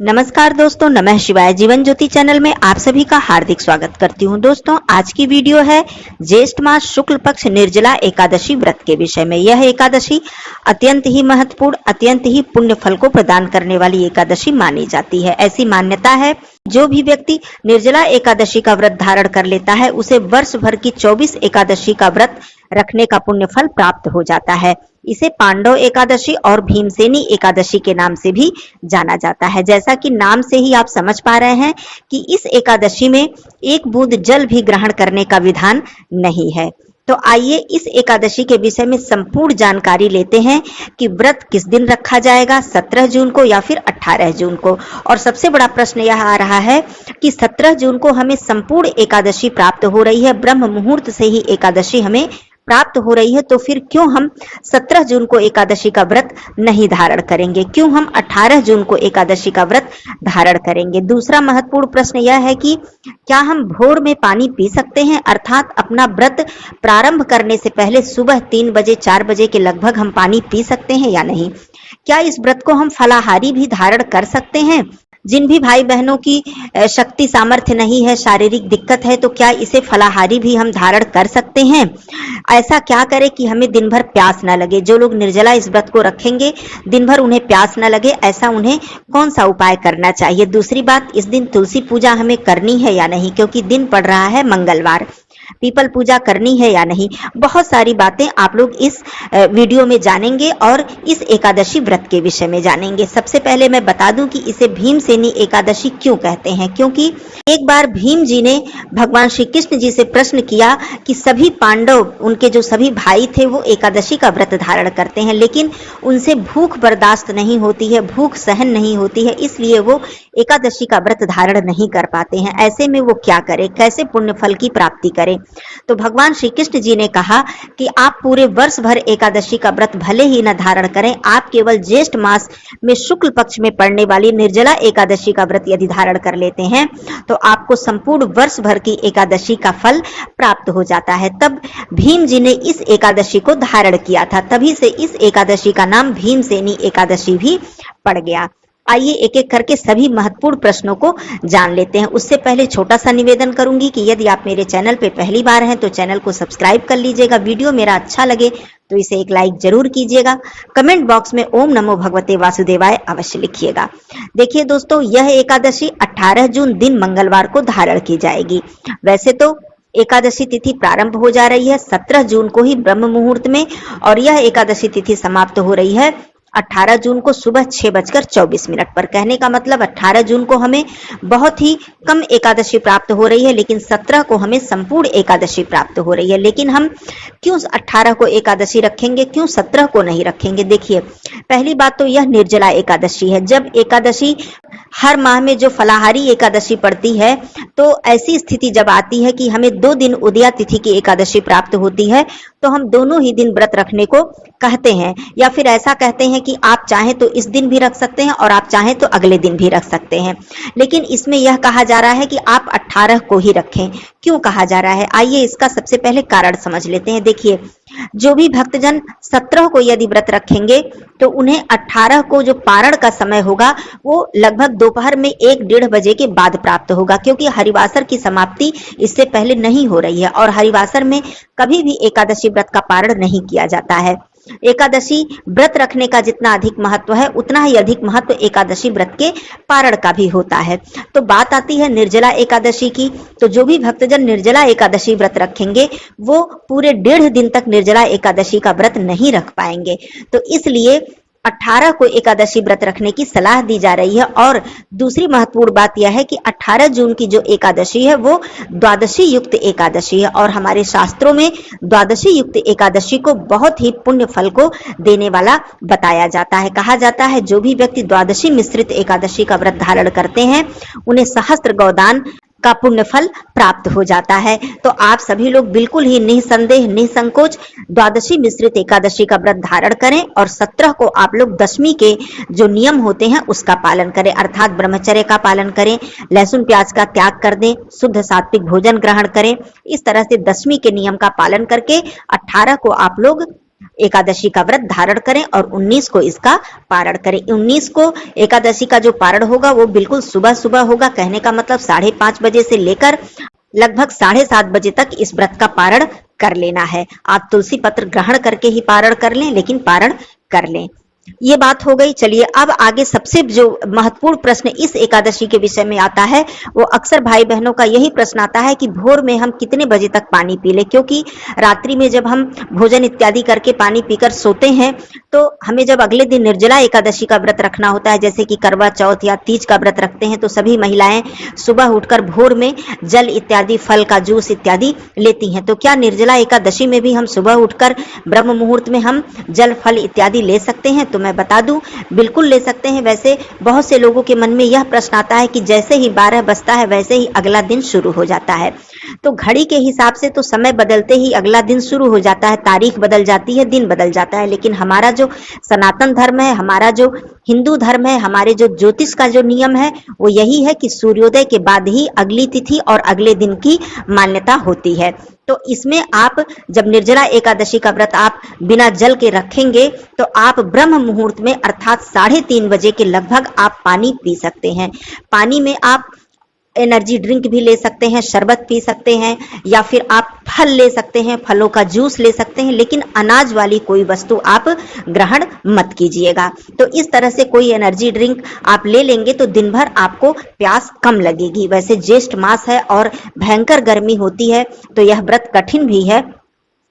नमस्कार दोस्तों, नमः शिवाय। जीवन ज्योति चैनल में आप सभी का हार्दिक स्वागत करती हूं। दोस्तों, आज की वीडियो है ज्येष्ठ मास शुक्ल पक्ष निर्जला एकादशी व्रत के विषय में। यह एकादशी अत्यंत ही महत्वपूर्ण, अत्यंत ही पुण्य फल को प्रदान करने वाली एकादशी मानी जाती है। ऐसी मान्यता है, जो भी व्यक्ति निर्जला एकादशी का व्रत धारण कर लेता है, उसे वर्ष भर की 24 एकादशी का व्रत रखने का पुण्य फल प्राप्त हो जाता है। इसे पांडव एकादशी और भीमसेनी एकादशी के नाम से भी जाना जाता है। जैसा कि नाम से ही आप समझ पा रहे हैं कि इस एकादशी में एक बूंद जल भी ग्रहण करने का विधान नहीं है। तो आइए इस एकादशी के विषय में संपूर्ण जानकारी लेते हैं कि व्रत किस दिन रखा जाएगा, 17 जून को या फिर 18 जून को। और सबसे बड़ा प्रश्न यह आ रहा है कि 17 जून को हमें संपूर्ण एकादशी प्राप्त हो रही है, ब्रह्म मुहूर्त से ही एकादशी हमें प्राप्त हो रही है, तो फिर क्यों हम 17 जून को एकादशी का व्रत नहीं धारण करेंगे? क्यों हम 18 जून को एकादशी का व्रत धारण करेंगे? दूसरा महत्वपूर्ण प्रश्न यह है कि क्या हम भोर में पानी पी सकते हैं, अर्थात अपना व्रत प्रारंभ करने से पहले सुबह 3 बजे 4 बजे के लगभग हम पानी पी सकते हैं या नहीं? क्या इस व्रत को हम फलाहारी भी धारण कर सकते हैं? जिन भी भाई बहनों की शक्ति सामर्थ्य नहीं है, शारीरिक दिक्कत है, तो क्या इसे फलाहारी भी हम धारण कर सकते हैं? ऐसा क्या करें कि हमें दिन भर प्यास न लगे? जो लोग निर्जला इस व्रत को रखेंगे, दिन भर उन्हें प्यास न लगे, ऐसा उन्हें कौन सा उपाय करना चाहिए? दूसरी बात, इस दिन तुलसी पूजा हमें करनी है या नहीं, क्योंकि दिन पड़ रहा है मंगलवार। पीपल पूजा करनी है या नहीं? बहुत सारी बातें आप लोग इस वीडियो में जानेंगे और इस एकादशी व्रत के विषय में जानेंगे। सबसे पहले मैं बता दूं कि इसे भीमसेनी एकादशी क्यों कहते हैं, क्योंकि एक बार भीम जी ने भगवान श्री कृष्ण जी से प्रश्न किया कि सभी पांडव, उनके जो सभी भाई थे, वो एकादशी का व्रत धारण करते हैं, लेकिन उनसे भूख बर्दाश्त नहीं होती है, भूख सहन नहीं होती है, इसलिए वो एकादशी का व्रत धारण नहीं कर पाते हैं। ऐसे में वो क्या करें, कैसे पुण्य फल की प्राप्ति करें? तो भगवान श्री कृष्ण जी ने कहा कि आप पूरे वर्ष भर एकादशी का व्रत भले ही न धारण करें, आप केवल ज्येष्ठ मास में शुक्ल पक्ष में पड़ने वाली निर्जला एकादशी का व्रत यदि धारण कर लेते हैं, तो आपको संपूर्ण वर्ष भर की एकादशी का फल प्राप्त हो जाता है। तब भीम जी ने इस एकादशी को धारण किया था, तभी से इस एकादशी का नाम भीमसेनी एकादशी भी पड़ गया। आइए एक एक करके सभी महत्वपूर्ण प्रश्नों को जान लेते हैं। उससे पहले छोटा सा निवेदन करूंगी कि यदि आप मेरे चैनल पे पहली बार हैं तो चैनल को सब्सक्राइब कर लीजिएगा। वीडियो मेरा अच्छा लगे तो इसे एक लाइक जरूर कीजिएगा। कमेंट बॉक्स में ओम नमो भगवते वासुदेवाय अवश्य लिखिएगा। देखिए दोस्तों, यह एकादशी 18 जून दिन मंगलवार को धारण की जाएगी। वैसे तो एकादशी तिथि प्रारंभ हो जा रही है 17 जून को ही ब्रह्म मुहूर्त में, और यह एकादशी तिथि समाप्त हो रही है 18 जून को सुबह 6:24 पर। कहने का मतलब 18 जून को हमें बहुत ही कम एकादशी प्राप्त हो रही है, लेकिन 17 को हमें संपूर्ण एकादशी प्राप्त हो रही है। लेकिन हम क्यों 18 को एकादशी रखेंगे, क्यों 17 को नहीं रखेंगे? देखिए, पहली बात तो यह निर्जला एकादशी है। जब एकादशी हर माह में जो फलाहारी एकादशी पड़ती है, तो ऐसी स्थिति जब आती है कि हमें 2 दिन उदया तिथि की एकादशी प्राप्त होती है, तो हम दोनों ही दिन व्रत रखने को कहते हैं, या फिर ऐसा कहते हैं कि आप चाहें तो इस दिन भी रख सकते हैं और आप चाहें तो अगले दिन भी रख सकते हैं। लेकिन इसमें यह कहा जा रहा है कि आप 18 को ही रखें। क्यों कहा जा रहा है? आइए इसका सबसे पहले कारण समझ लेते हैं। देखिए, जो भी भक्तजन 17 को यदि व्रत रखेंगे, तो उन्हें 18 को जो पारण का समय होगा वो लगभग दोपहर में 1-1:30 बजे के बाद प्राप्त होगा, क्योंकि हरिवासर की समाप्ति इससे पहले नहीं हो रही है और हरिवासर में कभी भी एकादशी व्रत का पारण नहीं किया जाता है। एकादशी व्रत रखने का जितना अधिक महत्व है, उतना ही अधिक महत्व एकादशी व्रत के पारण का भी होता है। तो बात आती है निर्जला एकादशी की, तो जो भी भक्तजन निर्जला एकादशी व्रत रखेंगे, वो पूरे 1.5 दिन तक निर्जला एकादशी का व्रत नहीं रख पाएंगे। तो इसलिए 18 को एकादशी व्रत रखने की सलाह दी जा रही है। और दूसरी महत्वपूर्ण बात यह है कि 18 जून की जो एकादशी है वो द्वादशी युक्त एकादशी है, और हमारे शास्त्रों में द्वादशी युक्त एकादशी को बहुत ही पुण्य फल को देने वाला बताया जाता है। कहा जाता है, जो भी व्यक्ति द्वादशी मिश्रित एकादशी का व्रत धारण करते हैं, उन्हें सहस्त्र गौदान का पुण्य फल प्राप्त हो जाता है। तो आप सभी लोग बिल्कुल ही निसंदेह निसंकोच द्वादशी मिश्रित एकादशी का व्रत धारण करें, और 17 को आप लोग दशमी के जो नियम होते हैं उसका पालन करें, अर्थात ब्रह्मचर्य का पालन करें, लहसुन प्याज का त्याग कर दें, शुद्ध सात्विक भोजन ग्रहण करें। इस तरह से दशमी के नियम का पालन करके 18 को आप लोग एकादशी का व्रत धारण करें और 19 को इसका पारण करें। 19 को एकादशी का जो पारण होगा वो बिल्कुल सुबह सुबह होगा। कहने का मतलब 5:30 बजे से लेकर लगभग 7:30 बजे तक इस व्रत का पारण कर लेना है। आप तुलसी पत्र ग्रहण करके ही पारण कर लें, लेकिन पारण कर लें। ये बात हो गई। चलिए अब आगे सबसे जो महत्वपूर्ण प्रश्न इस एकादशी के विषय में आता है, वो अक्सर भाई बहनों का यही प्रश्न आता है कि भोर में हम कितने बजे तक पानी पी लें, क्योंकि रात्रि में जब हम भोजन इत्यादि करके पानी पीकर सोते हैं तो हमें जब अगले दिन निर्जला एकादशी का व्रत रखना होता है, जैसे कि करवा चौथ या तीज का व्रत रखते हैं, तो सभी महिलाएं सुबह उठकर भोर में जल इत्यादि, फल का जूस इत्यादि लेती हैं। तो क्या निर्जला एकादशी में भी हम सुबह उठकर ब्रह्म मुहूर्त में हम जल फल इत्यादि ले सकते हैं? तो मैं बता दूं, बिल्कुल ले सकते हैं। वैसे बहुत से लोगों के मन में यह प्रश्न आता है कि जैसे ही 12 बजता है वैसे ही अगला दिन शुरू हो जाता है। तो घड़ी के हिसाब से तो समय बदलते ही अगला दिन शुरू हो जाता है, तारीख बदल जाती है, दिन बदल जाता है। लेकिन हमारा जो सनातन धर्म है, हमारा जो हिंदू धर्म है, हमारे जो ज्योतिष का जो नियम है, वो यही है कि सूर्योदय के बाद ही अगली तिथि और अगले दिन की मान्यता होती है। तो इसमें आप जब निर्जला एकादशी का व्रत आप बिना जल के रखेंगे तो आप ब्रह्म मुहूर्त में अर्थात 3:30 बजे के लगभग आप पानी पी सकते हैं। पानी में आप एनर्जी ड्रिंक भी ले सकते हैं, शरबत पी सकते हैं, या फिर आप फल ले सकते हैं, फलों का जूस ले सकते हैं, लेकिन अनाज वाली कोई वस्तु आप ग्रहण मत कीजिएगा। तो इस तरह से कोई एनर्जी ड्रिंक आप ले लेंगे तो दिन भर आपको प्यास कम लगेगी। वैसे ज्येष्ठ मास है और भयंकर गर्मी होती है, तो यह व्रत कठिन भी है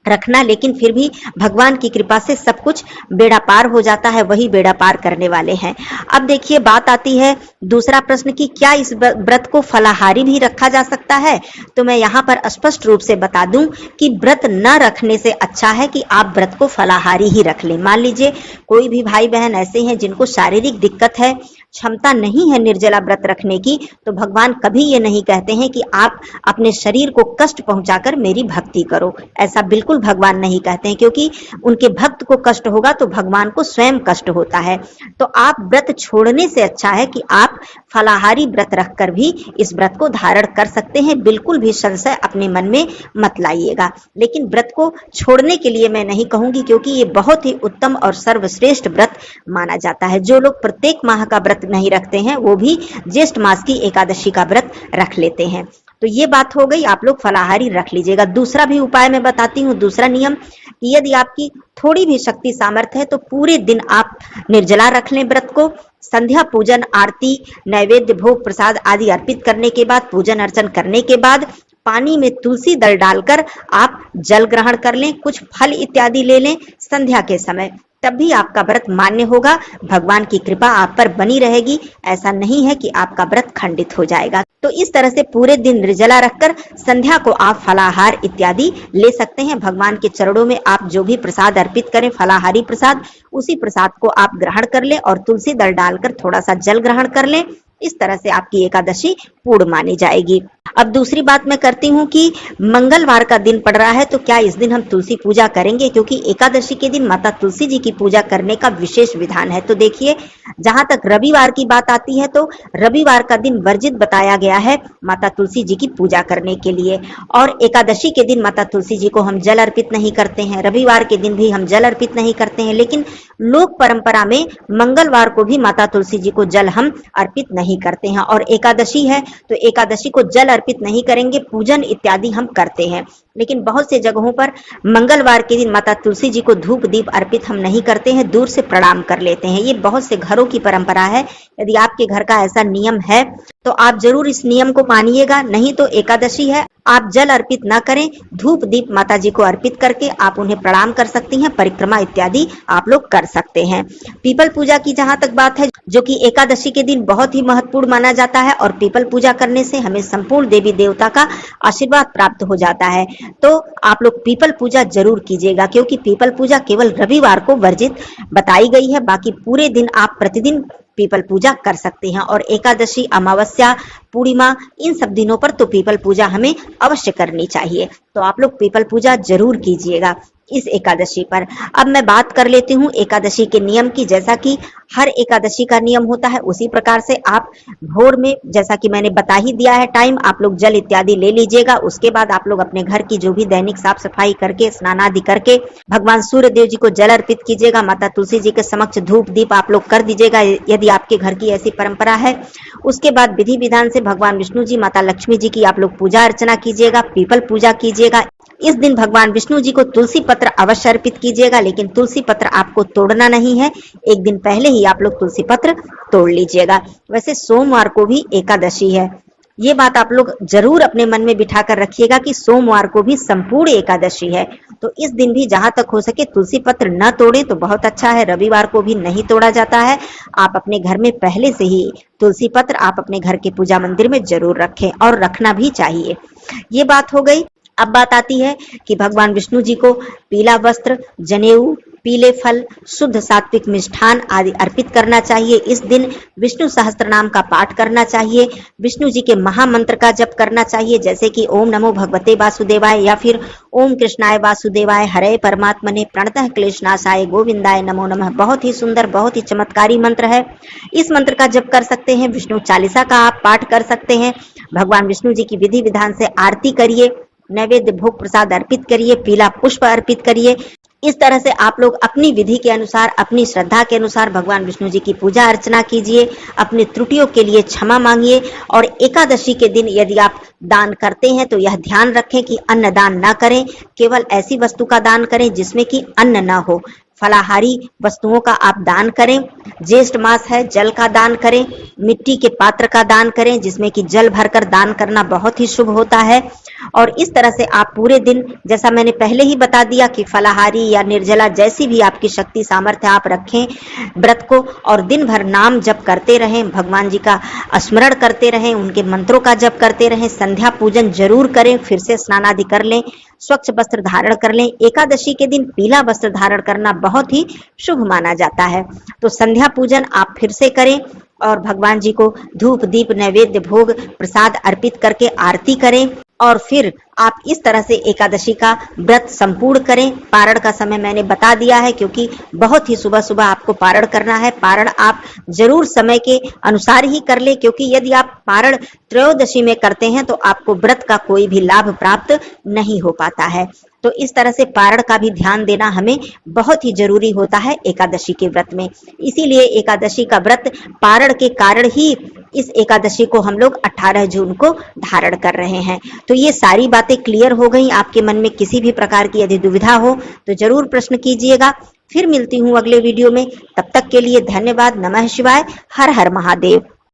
रखना, लेकिन फिर भी भगवान की कृपा से सब कुछ बेड़ा पार हो जाता है, वही बेड़ा पार करने वाले हैं। अब देखिए बात आती है दूसरा प्रश्न कि क्या इस व्रत को फलाहारी भी रखा जा सकता है? तो मैं यहाँ पर स्पष्ट रूप से बता दूं कि व्रत न रखने से अच्छा है कि आप व्रत को फलाहारी ही रख लें। मान लीजिए कोई भी भाई बहन ऐसे हैं जिनको शारीरिक दिक्कत है, क्षमता नहीं है निर्जला व्रत रखने की, तो भगवान कभी ये नहीं कहते हैं कि आप अपने शरीर को कष्ट पहुंचाकर मेरी भक्ति करो। ऐसा बिल्कुल भगवान नहीं कहते हैं, क्योंकि उनके भक्त को कष्ट होगा तो भगवान को स्वयं कष्ट होता है। तो आप व्रत छोड़ने से अच्छा है कि आप फलाहारी व्रत रखकर भी इस व्रत को धारण कर सकते हैं। बिल्कुल भी संशय अपने मन में मत लाइएगा। लेकिन व्रत को छोड़ने के लिए मैं नहीं कहूंगी, क्योंकि ये बहुत ही उत्तम और सर्वश्रेष्ठ व्रत माना जाता है। जो लोग प्रत्येक माह का व्रत नहीं रखते हैं वो भी ज्येष्ठ मास की एकादशी का व्रत रख लेते हैं। तो ये बात हो गई, आप लोग फलाहारी रख लीजिएगा। दूसरा भी उपाय मैं बताती हूँ, दूसरा नियम कि यदि आपकी थोड़ी भी शक्ति सामर्थ्य है तो पूरे दिन आप निर्जला रख लें व्रत को। संध्या पूजन, आरती, नैवेद्य, भोग प्रसाद आदि अर्पित करने के बाद, पूजन अर्चन करने के बाद पानी में तुलसी दल डालकर आप जल ग्रहण कर लें, कुछ फल इत्यादि ले लें संध्या के समय, तब भी आपका व्रत मान्य होगा। भगवान की कृपा आप पर बनी रहेगी। ऐसा नहीं है कि आपका व्रत खंडित हो जाएगा। तो इस तरह से पूरे दिन निर्जला रखकर संध्या को आप फलाहार इत्यादि ले सकते हैं। भगवान के चरणों में आप जो भी प्रसाद अर्पित करें, फलाहारी प्रसाद, उसी प्रसाद को आप ग्रहण कर लें और तुलसी दल डालकर थोड़ा सा जल ग्रहण कर लें। इस तरह से आपकी एकादशी पूर्ण मानी जाएगी। अब दूसरी बात मैं करती हूँ कि मंगलवार का दिन पड़ रहा है, तो क्या इस दिन हम तुलसी पूजा करेंगे? क्योंकि एकादशी के दिन माता तुलसी जी की पूजा करने का विशेष विधान है। तो देखिए, जहां तक रविवार की बात आती है तो रविवार का दिन वर्जित बताया गया है माता तुलसी जी की पूजा करने के लिए। और एकादशी के दिन माता तुलसी जी को हम जल अर्पित नहीं करते हैं, रविवार के दिन भी हम जल अर्पित नहीं करते हैं। लेकिन लोक परंपरा में मंगलवार को भी माता तुलसी जी को जल हम अर्पित नहीं करते हैं। और एकादशी है तो एकादशी को जल अर्पित नहीं करेंगे, पूजन इत्यादि हम करते हैं। लेकिन बहुत से जगहों पर मंगलवार के दिन माता तुलसी जी को धूप दीप अर्पित हम नहीं करते हैं, दूर से प्रणाम कर लेते हैं। ये बहुत से घरों की परंपरा है। यदि आपके घर का ऐसा नियम है तो आप जरूर इस नियम को मानिएगा। नहीं तो एकादशी है, आप जल अर्पित ना करें, धूप दीप माता जी को अर्पित करके आप उन्हें प्रणाम कर सकती हैं, परिक्रमा इत्यादि आप लोग कर सकते हैं। पीपल पूजा की जहां तक बात है, जो कि एकादशी के दिन बहुत ही महत्वपूर्ण माना जाता है, और पीपल पूजा करने से हमें संपूर्ण देवी देवता का आशीर्वाद प्राप्त हो जाता है। तो आप लोग पीपल पूजा जरूर कीजिएगा, क्योंकि पीपल पूजा केवल रविवार को वर्जित बताई गई है। बाकी पूरे दिन आप प्रतिदिन पीपल पूजा कर सकते हैं। और एकादशी, अमावस्या, पूर्णिमा, इन सब दिनों पर तो पीपल पूजा हमें अवश्य करनी चाहिए। तो आप लोग पीपल पूजा जरूर कीजिएगा इस एकादशी पर। अब मैं बात कर लेती हूँ एकादशी के नियम की। जैसा कि हर एकादशी का नियम होता है, उसी प्रकार से आप भोर में, जैसा कि मैंने बता ही दिया है टाइम, आप लोग जल इत्यादि ले लीजिएगा। उसके बाद आप लोग अपने घर की जो भी दैनिक साफ सफाई करके, स्नान आदि करके भगवान सूर्य देव जी को जल अर्पित कीजिएगा। माता तुलसी जी के समक्ष धूप दीप आप लोग कर दीजिएगा यदि आपके घर की ऐसी परंपरा है। उसके बाद विधि विधान से भगवान विष्णु जी, माता लक्ष्मी जी की आप लोग पूजा अर्चना कीजिएगा, पीपल पूजा कीजिएगा। इस दिन भगवान विष्णु जी को तुलसी पत्र अवश्य अर्पित कीजिएगा, लेकिन तुलसी पत्र आपको तोड़ना नहीं है, एक दिन पहले ही आप लोग तुलसी पत्र तोड़ लीजिएगा। वैसे सोमवार को भी एकादशी है, ये बात आप लोग जरूर अपने मन में बिठा कर रखिएगा कि सोमवार को भी संपूर्ण एकादशी है। तो इस दिन भी जहां तक हो सके तुलसी पत्र न तोड़े तो बहुत अच्छा है। रविवार को भी नहीं तोड़ा जाता है। आप अपने घर में पहले से ही तुलसी पत्र आप अपने घर के पूजा मंदिर में जरूर रखें, और रखना भी चाहिए। ये बात हो गई। अब बात आती है कि भगवान विष्णु जी को पीला वस्त्र, जनेऊ, पीले फल, शुद्ध सात्विक मिष्ठान आदि अर्पित करना चाहिए। इस दिन विष्णु सहस्त्र नाम का पाठ करना चाहिए, विष्णु जी के महामंत्र का जप करना चाहिए, जैसे कि ओम नमो भगवते वासुदेवाय या फिर ओम कृष्णाय वासुदेवाय, हरे परमात्मने, प्रणतः क्लेशनाशाय, गोविंदाय नमो नमः। बहुत ही सुंदर, बहुत ही चमत्कारी मंत्र है। इस मंत्र का जप कर सकते हैं। विष्णु चालीसा का आप पाठ कर सकते हैं। भगवान विष्णु जी की विधि विधान से आरती करिए, नैवेद्य भोग प्रसाद अर्पित करिए, पीला पुष्प अर्पित करिए। इस तरह से आप लोग अपनी विधि के अनुसार, अपनी श्रद्धा के अनुसार भगवान विष्णु जी की पूजा अर्चना कीजिए। अपनी त्रुटियों के लिए क्षमा मांगिए। और एकादशी के दिन यदि आप दान करते हैं तो यह ध्यान रखें कि अन्न दान ना करें, केवल ऐसी वस्तु का दान करें जिसमें कि अन्न ना हो। फलाहारी वस्तुओं का आप दान करें। ज्येष्ठ मास है, जल का दान करें। मिट्टी के पात्र का दान करें जिसमें कि जल भरकर दान करना बहुत ही शुभ होता है। और इस तरह से आप पूरे दिन, जैसा मैंने पहले ही बता दिया कि फलाहारी या निर्जला जैसी भी आपकी शक्ति सामर्थ्य आप रखें व्रत को, और दिन भर नाम जप करते रहें, भगवान जी का स्मरण करते रहें, उनके मंत्रों का जप करते रहें। संध्या पूजन जरूर करें, फिर से स्नान आदि कर लें, स्वच्छ वस्त्र धारण कर लें। एकादशी के दिन पीला वस्त्र धारण करना बहुत ही शुभ माना जाता है। तो संध्या पूजन आप फिर से करें और भगवान जी को धूप दीप नैवेद्य भोग प्रसाद अर्पित करके आरती करें, और फिर आप इस तरह से एकादशी का व्रत संपूर्ण करें। पारण का समय मैंने बता दिया है, क्योंकि बहुत ही सुबह सुबह आपको पारण करना है। पारण आप जरूर समय के अनुसार ही कर ले, क्योंकि यदि आप पारण त्रयोदशी में करते हैं तो आपको व्रत का कोई भी लाभ प्राप्त नहीं हो पाता है। तो इस तरह से पारण का भी ध्यान देना हमें बहुत ही जरूरी होता है एकादशी के व्रत में। इसीलिए एकादशी का व्रत पारण के कारण ही इस एकादशी को हम लोग 18 जून को धारण कर रहे हैं। तो ये सारी बातें क्लियर हो गई। आपके मन में किसी भी प्रकार की यदि दुविधा हो तो जरूर प्रश्न कीजिएगा। फिर मिलती हूँ अगले वीडियो में। तब तक के लिए धन्यवाद। नमः शिवाय। हर हर महादेव।